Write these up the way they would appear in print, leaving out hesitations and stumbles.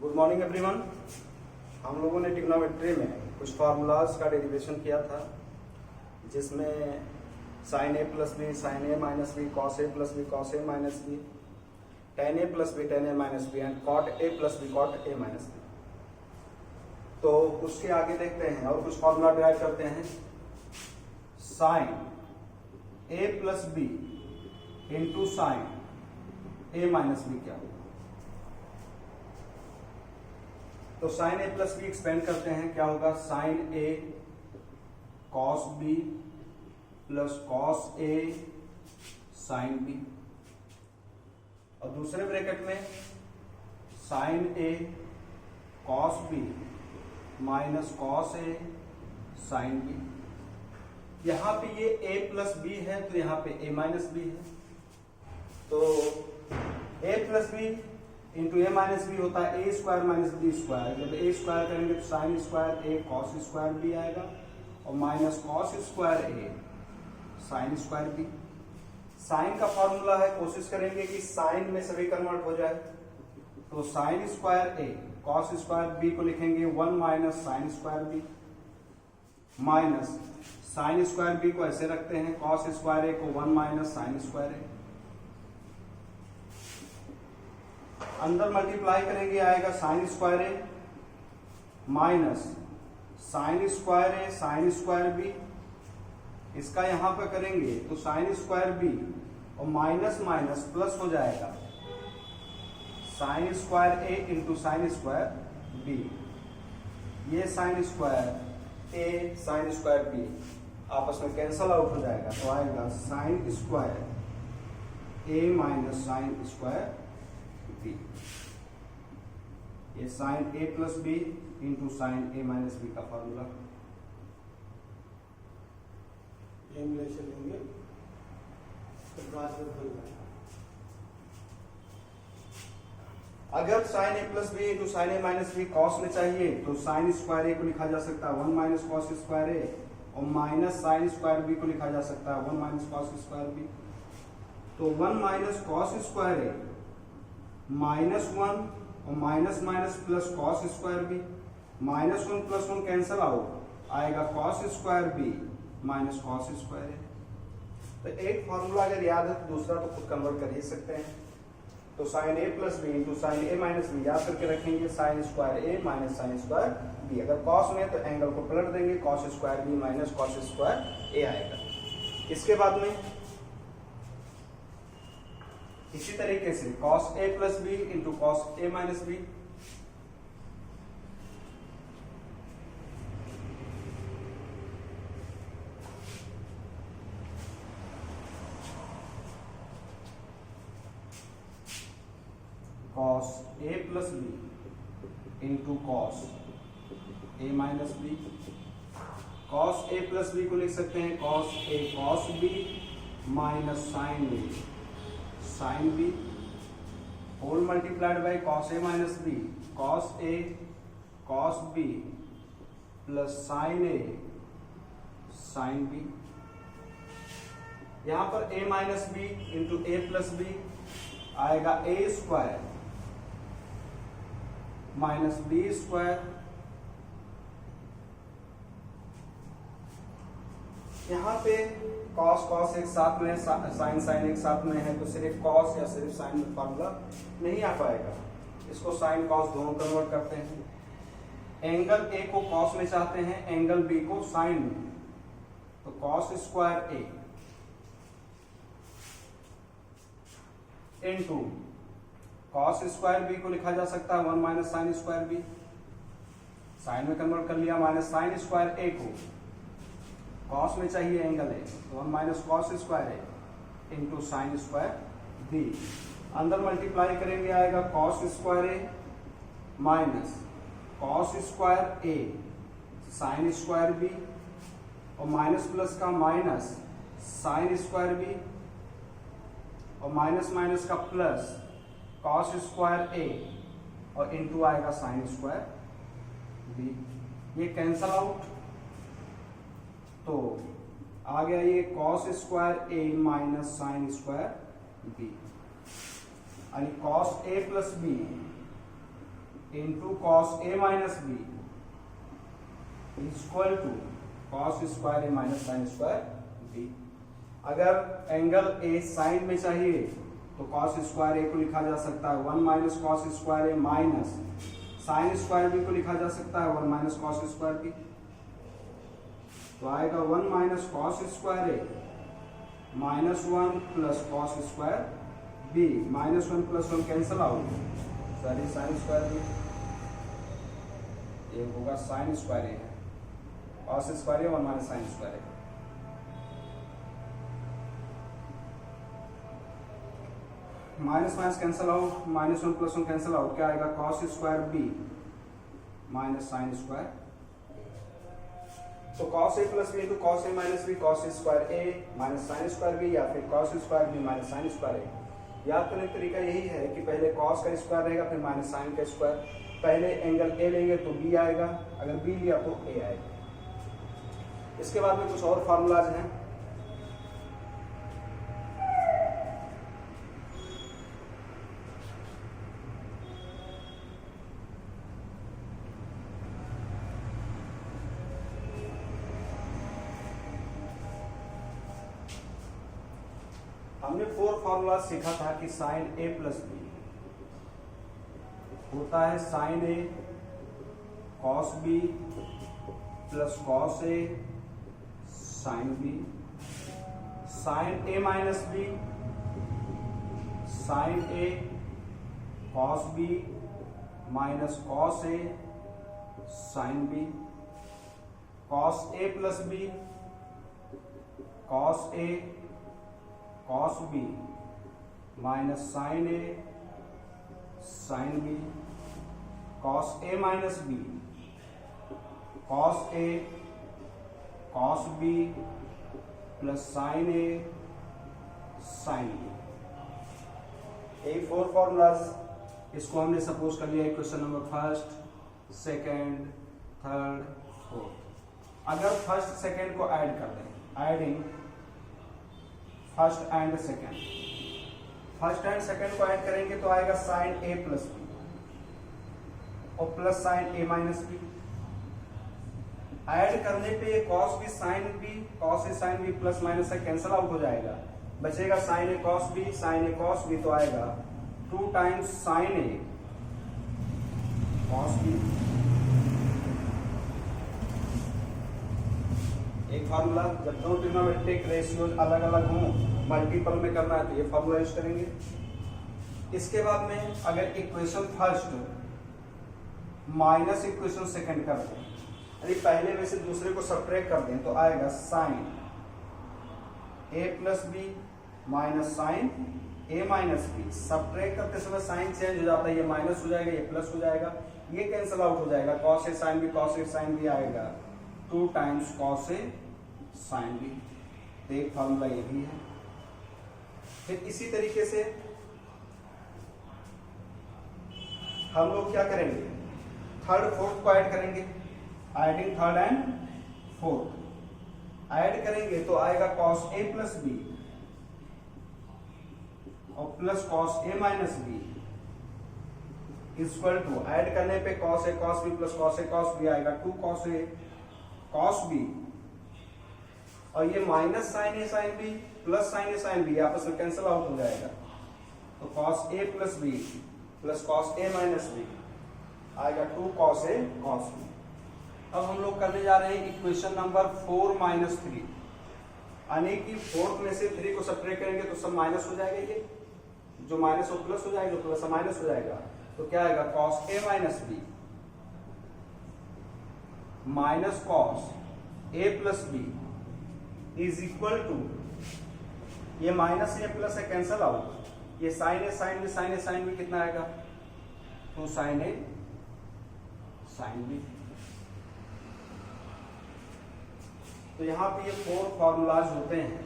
Good morning everyone. हम लोगों ने ट्रिग्नोमेट्री में कुछ फार्मूलाज का डेरिवेशन किया था, जिसमें sine A plus b sine A minus B, cos A plus b cos A minus b, tan a plus b tan a minus b and cot a plus b cot a minus b. तो उसके आगे देखते हैं और कुछ formula derive करते हैं। Sign ए plus B into sine ए minus B क्या होगा? तो साइन ए प्लस बी एक्सपेंड करते हैं, क्या होगा? Sign A cos b plus cos A sine B, और दूसरे ब्रैकेट में sign A cos b minus cos A sine b. यहां पे ये a प्लस बी है तो यहां पे a माइनस बी है, तो a plus B into a minus b होता है a square minus b square. जब ए स्क्वायर करेंगे तो साइन स्क्वायर ए कॉस स्क्वायर बी आएगा, और minus cos square a sine square b. Sine का फॉर्मूला है, कोशिश करेंगे कि साइन में सभी कन्वर्ट हो जाए। तो साइन स्क्वायर ए कॉस स्क्वायर बी को लिखेंगे 1 minus sine square B, minus sine square b को ऐसे रखते हैं, कॉस स्क्वायर ए को 1 माइनस साइन स्क्वायर ए। अंदर मल्टीप्लाई करेंगे, आएगा sign square A minus sine square a sine square B. इसका यहां पर करेंगे तो साइन स्क्वायर बी और माइनस माइनस प्लस हो जाएगा, sign square a into sine square B. ये sign square a sine square B आपस में कैंसल आउट हो जाएगा, तो आएगा साइन स्क्वायर ए माइनस साइन स्क्वायर बी। ये साइन ए प्लस बी इंटू साइन ए माइनस बी का फॉर्मूला। लेंगे तो बाद में भूल गए। अगर साइन ए प्लस बी इंटू साइन ए माइनस बी कॉस में चाहिए तो साइन स्क्वायर ए को लिखा जा सकता है 1 माइनस कॉस स्क्वायर ए, और माइनस साइन स्क्वायर बी को लिखा जा सकता है 1 माइनस कॉस स्क्वायर बी। तो 1 माइनस कॉस स्क्वायर ए माइनस 1 और minus minus plus cos square B, minus 1 plus 1 cancel out, आएगा cos square B minus cos square A. तो एक फॉर्मूला अगर याद है तो दूसरा तो खुद कन्वर्ट कर ही सकते हैं। तो साइन ए प्लस बी इंटू साइन ए माइनस बी याद करके रखेंगे, साइन स्क्वायर ए माइनस साइन स्क्वायर बी। अगर कॉस में तो एंगल को पलट देंगे, cos square B minus cos square A आएगा। इसके बाद में इसी तरीके से कॉस ए प्लस बी इंटू कॉस ए माइनस बी, कॉस ए प्लस बी इंटू कॉस ए माइनस बी। कॉस ए प्लस बी को लिख सकते हैं cos a cos b minus sine a sine b, whole multiplied by cos A minus B, cos a cos b plus sine a sine b. यहां पर a minus b into a plus b आएगा a square minus b square. यहां पे cos cos एक साथ में, sign sign एक साथ में है, तो सिर्फ कॉस या सिर्फ साइन में फॉर्मूला नहीं आ पाएगा। इसको साइन कॉस दोनों कन्वर्ट करते हैं। एंगल ए को कॉस में चाहते हैं, एंगल बी को साइन में, तो cos square a into cos square b को लिखा जा सकता है 1 minus sine square b, sine में कन्वर्ट कर लिया, माइनस साइन स्क्वायर ए को कॉस में चाहिए एंगल ए, तो 1 minus cos square a into sine square B. अंदर मल्टीप्लाई करेंगे, आएगा cos square A minus cos square a sine square B, और माइनस प्लस का माइनस साइन स्क्वायर बी, और माइनस माइनस का प्लस कॉस स्क्वायर ए, और into आएगा sign square B. ये कैंसल आउट, तो आ गया ये कॉस स्क्वायर ए माइनस साइन स्क्वायर बी, यानी cos A plus B into cos A minus b equal to cos square A minus sine square B. अगर angle a sine में चाहिए तो cos square ए को लिखा जा सकता है 1 माइनस कॉस स्क्वायर ए माइनस साइन स्क्वायर बी को लिखा जा सकता है 1 माइनस कॉस स्क्वायर बी। तो आएगा 1 माइनस कॉस स्क्वायर ए minus 1 plus cos square B, minus 1 plus 1 cancel out, sorry sine square B, ये होगा sine square A, cos square A 1 minus sine square A. Minus minus cancel out, minus 1 plus 1 cancel out, क्या आएगा cos square B minus sine square. तो cos ए plus B into cos ए minus B, cos square ए minus sine square B, या फिर cos square B minus sine square A. याद करने का तरीका यही है कि पहले कॉस का स्क्वायर रहेगा फिर माइनस साइन का स्क्वायर, पहले एंगल ए लेंगे तो बी आएगा, अगर बी लिया तो ए आएगा। इसके बाद में कुछ और फार्मूलाज हैं। हमने 4 फार्मूला सीखा था कि साइन ए प्लस बी होता है sign A cos b plus cos A sine b, sine A minus B sine A cos b minus cos A sine B, cos A plus b cos a cos b minus sine a sine B, cos A minus B cos a cos b plus sine a sine B. यही 4 formulas, इसको हमने suppose कर लिया question number first, second, third, fourth. अगर first second को add कर दें, adding first and second, first and second को ऐड करेंगे तो आएगा साइन ए प्लस बी और प्लस साइन ए माइनस बी। ऐड करने पे cos B sine B, cos A sine B plus minus से कैंसल आउट हो जाएगा, बचेगा sine A cos B, sine A cos B, तो आएगा 2 times sine A cos B. एक फार्मूला, जब दो ट्रिग्नोमेट्रिक रेशियोज अलग अलग हों, मल्टीपल में करना है तो ये फार्मूला यूज करेंगे। इसके बाद में अगर equation first minus equation second कर दें, यदि पहले में से दूसरे को सब्ट्रैक्ट कर दें तो आएगा साइन ए प्लस बी माइनस साइन ए माइनस बी। सब्ट्रैक्ट करते समय साइन चेंज हो जाता है, ये माइनस हो जाएगा, ये प्लस हो जाएगा, ये कैंसिल आउट हो जाएगा, cos A sine B, cos A sine B आएगा 2 times cos A sine B. तो एक फार्मूला ये भी है। फिर इसी तरीके से हम लोग क्या करेंगे, थर्ड फोर्थ को ऐड करेंगे, adding third and fourth add करेंगे तो आएगा कॉस ए प्लस बी और plus cos A minus b equal to, add करने पे cos a cos b plus cos a cos b आएगा 2 कॉस ए कॉस बी, और ये minus sine a sine B plus sine a sine b आपस में cancel out हो जाएगा, तो कॉस ए प्लस बी प्लस कॉस ए माइनस बी आएगा 2 cos a cos B. अब हम लोग करने जा रहे हैं इक्वेशन नंबर 4 माइनस 3, यानी कि फोर्थ में से 3 को सब्ट्रैक्ट करेंगे तो सब माइनस हो जाएगा, ये जो माइनस हो प्लस हो जाएगा, जो प्लस माइनस हो जाएगा, तो क्या आएगा cos A minus b minus cos A plus b is equal to, ये माइनस ए प्लस है कैंसल आउट, ये sine a sine b, sine a sine b कितना आएगा 2 साइन ए साइन बी। तो यहाँ पे ये 4 फॉर्मूलाज होते हैं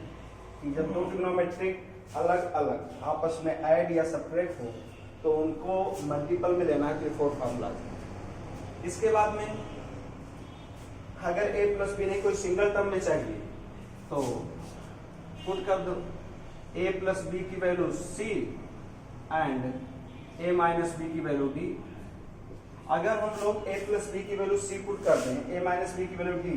कि जब दो ट्रिग्नोमेट्रिक अलग अलग आपस में ऐड या सब्ट्रैक्ट हो तो उनको मल्टीपल में लेना है, तो ये 4 फॉर्मूलाज। इसके बाद में अगर ए प्लस बी नहीं कोई सिंगल टर्म में चाहिए तो पुट कर दो ए प्लस बी की value c and a minus b की वैल्यू डी, अगर हम लोग a प्लस बी की वैल्यू c पुट कर दें, a माइनस बी की वैल्यू d,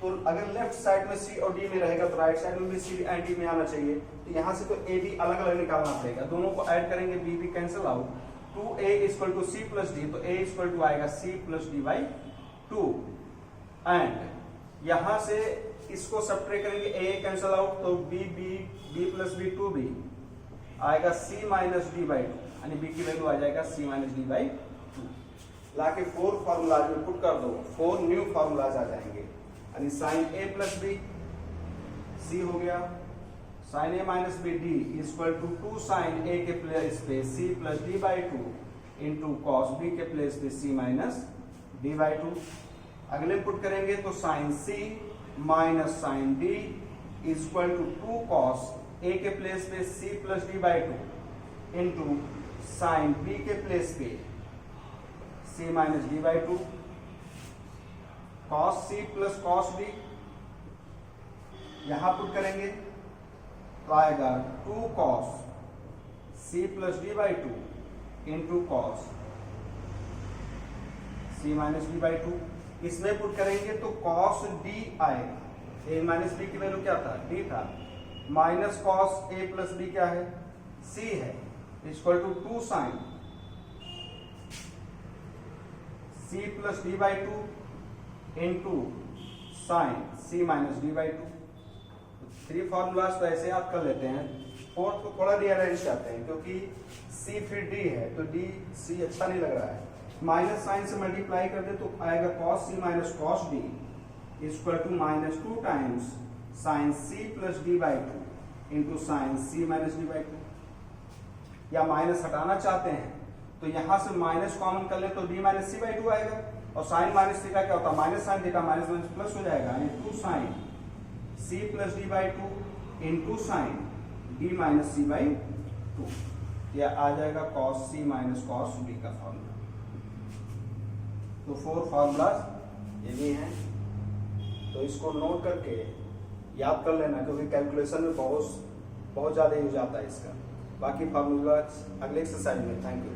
तो अगर लेफ्ट साइड में c और d में रहेगा तो राइट साइड में भी c एंड d में आना चाहिए। तो यहाँ से तो a b अलग अलग निकालना पड़ेगा, दोनों को ऐड करेंगे b b cancel out, 2a equal to c plus d, तो a इक्वल टू आएगा c plus d by 2। And यहाँ से इसको सब्ट्रैक्ट करेंगे, a कैंसिल आउट, तो b प्लस b 2b आएगा c माइनस d बाई 2, यानी b की वैल्यू आ जाएगा c माइनस d बाई 2। लाके 4 फॉर्मूलाज में पुट कर दो, 4 न्यू फॉर्मूलाज आ जाएंगे, यानी sine a plus B c हो गया, sine a minus B d equal to 2 sine a के प्लेस पे c plus d by 2 into cos b के प्लेस पे c माइनस d बाई 2। अगले पुट करेंगे तो sine c minus sine d equal to 2 cos a के place पे c plus d by 2 into sine b के place पे c minus d by 2, cos c plus cos b यहां put करेंगे तो आएगा 2 cos c plus d by 2 into cos c minus d by 2। इसमें put करेंगे तो कॉस d आएगा, a माइनस b की वैल्यू क्या था, d था, minus cos a plus b क्या है, c है, equal to 2 sine c plus d by 2 into sine c minus d by 2। 3 formulas तो ऐसे याद कर लेते हैं, फोर्थ को थोड़ा रीअरेंज करते हैं क्योंकि c फिर d है तो d c अच्छा नहीं लग रहा है। माइनस साइन से मल्टीप्लाई कर दे तो आएगा cos c minus cos d equal to minus 2 times sine c plus d by 2 into sine c minus d by 2। या माइनस हटाना चाहते हैं तो यहां से माइनस कॉमन कर ले तो d माइनस c बाई 2 आएगा, और साइन माइनस थीटा क्या होता है, minus sine theta minus minus plus हो जाएगा, यानी 2 sine c plus d by 2 into sine d minus c by 2। यह आ जाएगा cos c minus cos d का फॉर्मूला। तो 4 फॉर्मूलाज ये भी हैं, तो इसको नोट करके याद कर लेना क्योंकि कैलकुलेशन में बहुत ज़्यादा यूज आता है इसका। बाकी फॉर्मूलाज अगले एक्सरसाइज में। Thank you.